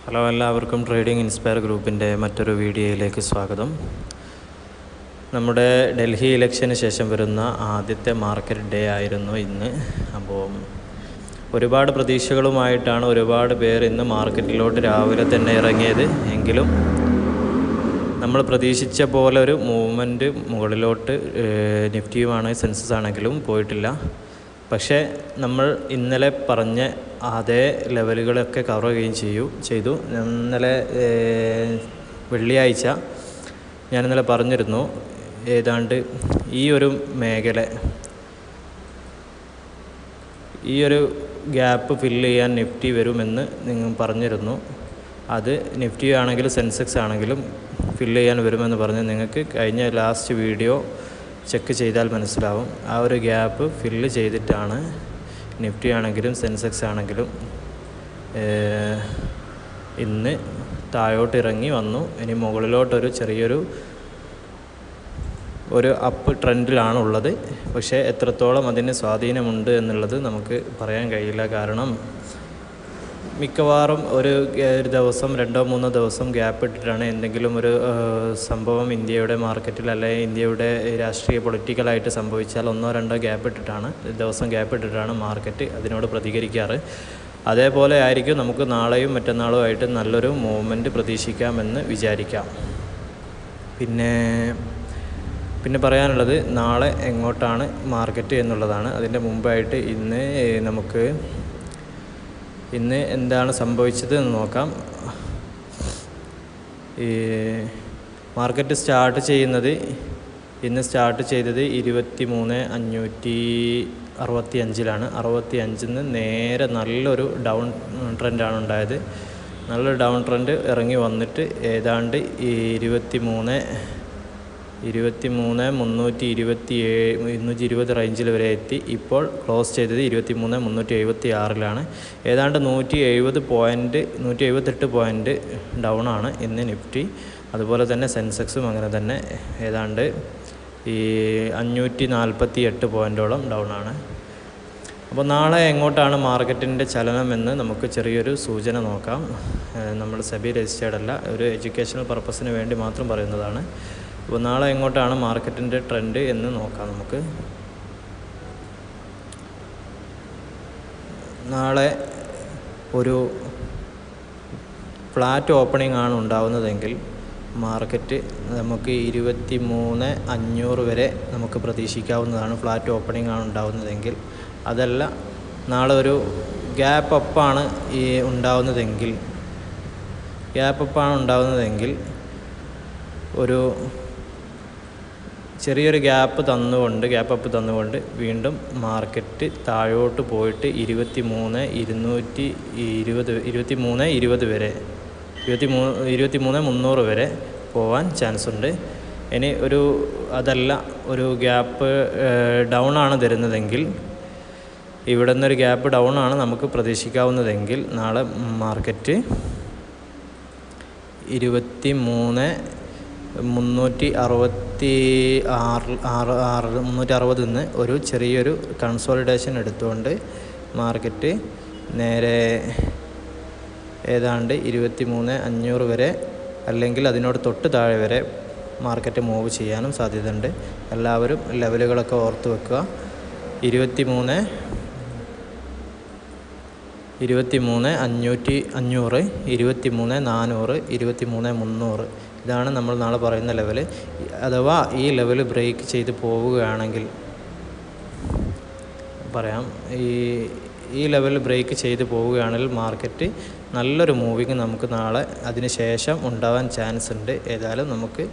Hello, എല്ലാവർക്കും trading inspire ഗ്രൂപ്പിൻ്റെ മറ്റൊരു വീഡിയോയിലേക്ക് സ്വാഗതം. നമ്മുടെ ഡൽഹി ഇലക്ഷന് ശേഷം വരുന്ന ആദ്യത്തെ മാർക്കറ്റ് ഡേ ആയിരുന്നു ഇന്ന്. അപ്പോൾ ഒരുപാട് പ്രതീക്ഷകളുമായിട്ടാണ് ഒരുപാട് പേർ ഇന്ന് മാർക്കറ്റിലോട്ട് രാവിലെ തന്നെ ഇറങ്ങിയത്. എങ്കിലും നമ്മൾ പ്രതീക്ഷിച്ച പോലെ ഒരു മൂവ്മെൻറ്റ് മുകളിലോട്ട് നിഫ്റ്റിയുമാണ് സെൻസസ് ആണെങ്കിലും പോയിട്ടില്ല. പക്ഷേ നമ്മൾ ഇന്നലെ പറഞ്ഞ അതേ ലെവലുകളൊക്കെ കവർ ചെയ്യുകയും ചെയ്തു. ഇന്നലെ വെള്ളിയാഴ്ച ഞാനിന്നലെ പറഞ്ഞിരുന്നു, ഏതാണ്ട് ഈ ഒരു മേഖല, ഈ ഒരു ഗ്യാപ്പ് ഫില്ല് ചെയ്യാൻ നിഫ്റ്റി വരുമെന്ന് നിങ്ങൾ പറഞ്ഞിരുന്നു. അത് നിഫ്റ്റി ആണെങ്കിലും സെൻസെക്സ് ആണെങ്കിലും ഫില്ല് ചെയ്യാൻ വരുമെന്ന് പറഞ്ഞ് നിങ്ങൾക്ക് കഴിഞ്ഞ ലാസ്റ്റ് വീഡിയോ ചെക്ക് ചെയ്താൽ മനസ്സിലാവും. ആ ഒരു ഗ്യാപ്പ് ഫില്ല് ചെയ്തിട്ടാണ് നിഫ്റ്റി ആണെങ്കിലും സെൻസെക്സ് ആണെങ്കിലും ഇന്ന് താഴോട്ട് ഇറങ്ങി വന്നു. ഇനി മുകളിലോട്ടൊരു ചെറിയൊരു അപ്പ് ട്രെൻഡിലാണുള്ളത്. പക്ഷേ എത്രത്തോളം അതിന് സ്വാധീനമുണ്ട് എന്നുള്ളത് നമുക്ക് പറയാൻ കഴിയില്ല. കാരണം മിക്കവാറും ഒരു ദിവസം 2-3 ദിവസം ഗ്യാപ്പ് ഇട്ടിട്ടാണ് എന്തെങ്കിലും ഒരു സംഭവം ഇന്ത്യയുടെ മാർക്കറ്റിൽ അല്ലെങ്കിൽ ഇന്ത്യയുടെ രാഷ്ട്രീയ പൊളിറ്റിക്കലായിട്ട് സംഭവിച്ചാൽ 1-2 ദിവസം ഗ്യാപ്പ് ഇട്ടിട്ടാണ് മാർക്കറ്റ് അതിനോട് പ്രതികരിക്കാറ്. അതേപോലെ ആയിരിക്കും നമുക്ക് നാളെയും മറ്റന്നാളും ആയിട്ട് നല്ലൊരു മൂവ്മെൻറ്റ് പ്രതീക്ഷിക്കാമെന്ന് വിചാരിക്കാം. പിന്നെ പറയാനുള്ളത് നാളെ എങ്ങോട്ടാണ് മാർക്കറ്റ് എന്നുള്ളതാണ്. അതിൻ്റെ മുമ്പായിട്ട് ഇന്ന് എന്താണ് സംഭവിച്ചത് എന്ന് നോക്കാം. മാർക്കറ്റ് ഇന്ന് സ്റ്റാർട്ട് ചെയ്തത് 23,565 65 നേരെ നല്ലൊരു ഡൗൺ ട്രെൻഡാണ് ഉണ്ടായത്. നല്ലൊരു ഡൗൺ ട്രെൻഡ് ഇറങ്ങി വന്നിട്ട് ഏതാണ്ട് 23,327 റേഞ്ചിൽ വരെ എത്തി. ഇപ്പോൾ ക്ലോസ് ചെയ്തത് 23,376 ഏതാണ്ട് 178 പോയിൻറ്റ് ഡൗൺ ആണ് ഇന്ന് നിഫ്റ്റി. അതുപോലെ തന്നെ സെൻസെക്സും അങ്ങനെ തന്നെ ഏതാണ്ട് 548 പോയിൻറ്റോളം ഡൗൺ ആണ്. അപ്പോൾ നാളെ എങ്ങോട്ടാണ് മാർക്കറ്റിൻ്റെ ചലനമെന്ന് നമുക്ക് ചെറിയൊരു സൂചന നോക്കാം. നമ്മൾ സെബി രജിസ്റ്റേർഡ് അല്ല, ഒരു എഡ്യൂക്കേഷണൽ പർപ്പസിന് വേണ്ടി മാത്രം പറയുന്നതാണ്. അപ്പോൾ നാളെ എങ്ങോട്ടാണ് മാർക്കറ്റിൻ്റെ ട്രെൻഡ് എന്ന് നോക്കാം നമുക്ക്. നാളെ ഒരു ഫ്ലാറ്റ് ഓപ്പണിംഗ് ആണ് ഉണ്ടാവുന്നതെങ്കിൽ മാർക്കറ്റ് നമുക്ക് 23,500 വരെ നമുക്ക് പ്രതീക്ഷിക്കാവുന്നതാണ്. ഫ്ലാറ്റ് ഓപ്പണിംഗ് ആണ് ഉണ്ടാവുന്നതെങ്കിൽ. അതല്ല, നാളെ ഒരു ഗ്യാപ്പ് അപ്പാണ് ഉണ്ടാവുന്നതെങ്കിൽ ഒരു ചെറിയൊരു ഗ്യാപ്പ് അപ്പ് തന്നുകൊണ്ട് വീണ്ടും മാർക്കറ്റ് താഴോട്ട് പോയിട്ട് 23,220 വരെ 23,300 വരെ പോകാൻ ചാൻസ് ഉണ്ട്. ഇനി അതല്ല, ഒരു ഗ്യാപ്പ് ഡൗൺ ആണ് തരുന്നതെങ്കിൽ, ഇവിടെ നിന്നൊരു ഗ്യാപ്പ് ഡൗൺ ആണ് നമുക്ക് പ്രതീക്ഷിക്കാവുന്നതെങ്കിൽ നാളെ മാർക്കറ്റ് 23,360 നിന്ന് ഒരു ചെറിയൊരു കൺസോളിഡേഷൻ എടുത്തുകൊണ്ട് മാർക്കറ്റ് നേരെ ഏതാണ്ട് 23,500 വരെ അല്ലെങ്കിൽ അതിനോട് തൊട്ട് താഴെ വരെ മാർക്കറ്റ് മൂവ് ചെയ്യാനും സാധ്യതയുണ്ട്. എല്ലാവരും ലെവലുകളൊക്കെ ഓർത്ത് വെക്കുക. 23,500, 23,400, 23,300 ഇതാണ് നമ്മൾ നാളെ പറയുന്ന ലെവൽ. അഥവാ ഈ ലെവൽ ബ്രേക്ക് ചെയ്ത് പോവുകയാണെങ്കിൽ ഈ ലെവൽ ബ്രേക്ക് ചെയ്ത് പോവുകയാണെങ്കിൽ മാർക്കറ്റ് നല്ലൊരു മൂവിങ് നമുക്ക് നാളെ അതിന് ശേഷം ഉണ്ടാവാൻ ചാൻസ് ഉണ്ട്. ഏതായാലും നമുക്ക്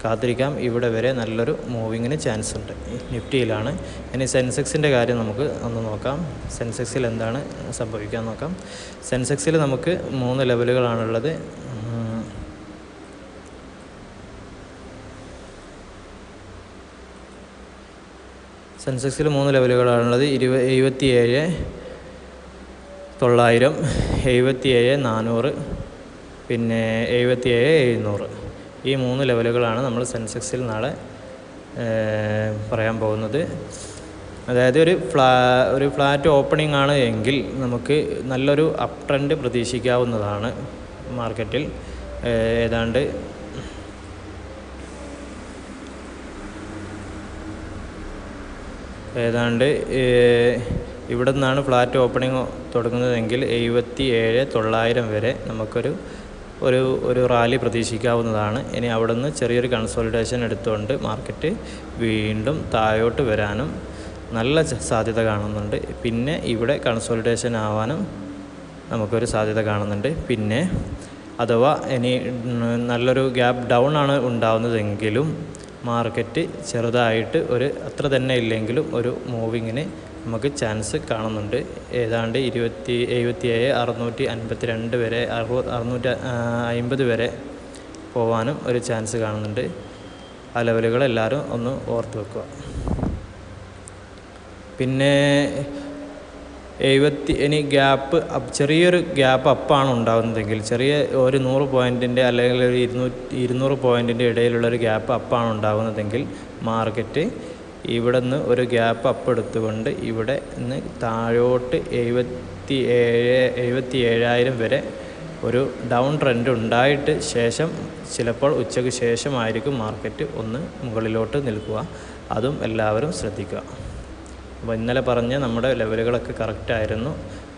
കാത്തിരിക്കാം. ഇവിടെ വരെ നല്ലൊരു മൂവിങ്ങിന് ചാൻസ് ഉണ്ട് നിഫ്റ്റിയിലാണ്. ഇനി സെൻസെക്സിൻ്റെ കാര്യം നമുക്ക് ഒന്ന് നോക്കാം. സെൻസെക്സിൽ എന്താണ് സംഭവിക്കാൻ നോക്കാം. സെൻസെക്സിൽ നമുക്ക് 3 ലെവലുകളാണുള്ളത്. സെൻസെക്സിൽ 3 ലെവലുകളാണുള്ളത്. 77,900, 77,400, പിന്നെ 77,700. ഈ 3 ലെവലുകളാണ് നമ്മൾ സെൻസെക്സിൽ നാളെ പറയാൻ പോകുന്നത്. അതായത് ഒരു ഫ്ലാറ്റ് ഓപ്പണിംഗ് ആണ് എങ്കിൽ നമുക്ക് നല്ലൊരു അപ്പ് ട്രെൻഡ് പ്രതീക്ഷിക്കാവുന്നതാണ് മാർക്കറ്റിൽ ഏതാണ്ട് ഇവിടെ നിന്നാണ് ഫ്ലാറ്റ് ഓപ്പണിംഗ് തുടങ്ങുന്നതെങ്കിൽ 77,900 വരെ നമുക്കൊരു ഒരു റാലി പ്രതീക്ഷിക്കാവുന്നതാണ്. ഇനി അവിടെ നിന്ന് ചെറിയൊരു കൺസോളിഡേഷൻ എടുത്തുകൊണ്ട് മാർക്കറ്റ് വീണ്ടും താഴോട്ട് വരാനും നല്ല സാധ്യത കാണുന്നുണ്ട്. പിന്നെ ഇവിടെ കൺസോളിഡേഷൻ ആവാനും നമുക്കൊരു സാധ്യത കാണുന്നുണ്ട്. പിന്നെ അഥവാ ഇനി നല്ലൊരു ഗ്യാപ്പ് ഡൗൺ ആണ് ഉണ്ടാവുന്നതെങ്കിലും മാർക്കറ്റ് ചെറുതായിട്ട് അത്ര തന്നെ ഇല്ലെങ്കിലും ഒരു മൂവിങ്ങിന് നമുക്ക് ചാൻസ് കാണുന്നുണ്ട്. ഏതാണ്ട് 77,652 വരെ 650 വരെ പോകാനും ഒരു ചാൻസ് കാണുന്നുണ്ട്. ആ ലെവലുകൾ എല്ലാവരും ഒന്ന് ഓർത്ത് വെക്കുക. പിന്നെ ഇനി ചെറിയൊരു ഗ്യാപ്പ് അപ്പാണ് ഉണ്ടാകുന്നതെങ്കിൽ, ചെറിയ ഒരു 100 പോയിൻറ്റിൻ്റെ അല്ലെങ്കിൽ ഒരു 200 പോയിൻറ്റിൻ്റെ ഇടയിലുള്ളൊരു ഗ്യാപ്പ് അപ്പാണ് ഉണ്ടാകുന്നതെങ്കിൽ മാർക്കറ്റ് ഇവിടെ നിന്ന് ഒരു ഗ്യാപ്പ് അപ്പ് എടുത്തുകൊണ്ട് ഇവിടെ നിന്ന് താഴോട്ട് 77,000 വരെ ഒരു ഡൗൺ ട്രെൻഡ് ഉണ്ടായിട്ട് ശേഷം ചിലപ്പോൾ ഉച്ചയ്ക്ക് ശേഷമായിരിക്കും മാർക്കറ്റ് ഒന്ന് മുകളിലോട്ട് നിൽക്കുക. അതും എല്ലാവരും ശ്രദ്ധിക്കുക. അപ്പോൾ ഇന്നലെ പറഞ്ഞ നമ്മുടെ ലെവലുകളൊക്കെ കറക്റ്റായിരുന്നു.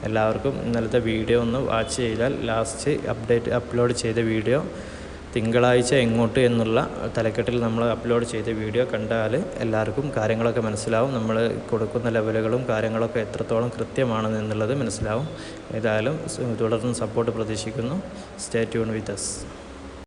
എല്ലാവർക്കും ഇന്നലത്തെ വീഡിയോ ഒന്ന് വാച്ച് ചെയ്താൽ ലാസ്റ്റ് അപ്ലോഡ് ചെയ്ത വീഡിയോ തിങ്കളാഴ്ച എങ്ങോട്ട് എന്നുള്ള തലക്കെട്ടിൽ നമ്മൾ അപ്ലോഡ് ചെയ്ത വീഡിയോ കണ്ടാൽ എല്ലാവർക്കും കാര്യങ്ങളൊക്കെ മനസ്സിലാവും. നമ്മൾ കൊടുക്കുന്ന ലെവലുകളും കാര്യങ്ങളൊക്കെ എത്രത്തോളം കൃത്യമാണെന്ന് എന്നുള്ളത് മനസ്സിലാവും. ഏതായാലും തുടർന്ന് സപ്പോർട്ട് പ്രതീക്ഷിക്കുന്നു. സ്റ്റേ ട്യൂൺ വിത്ത് us.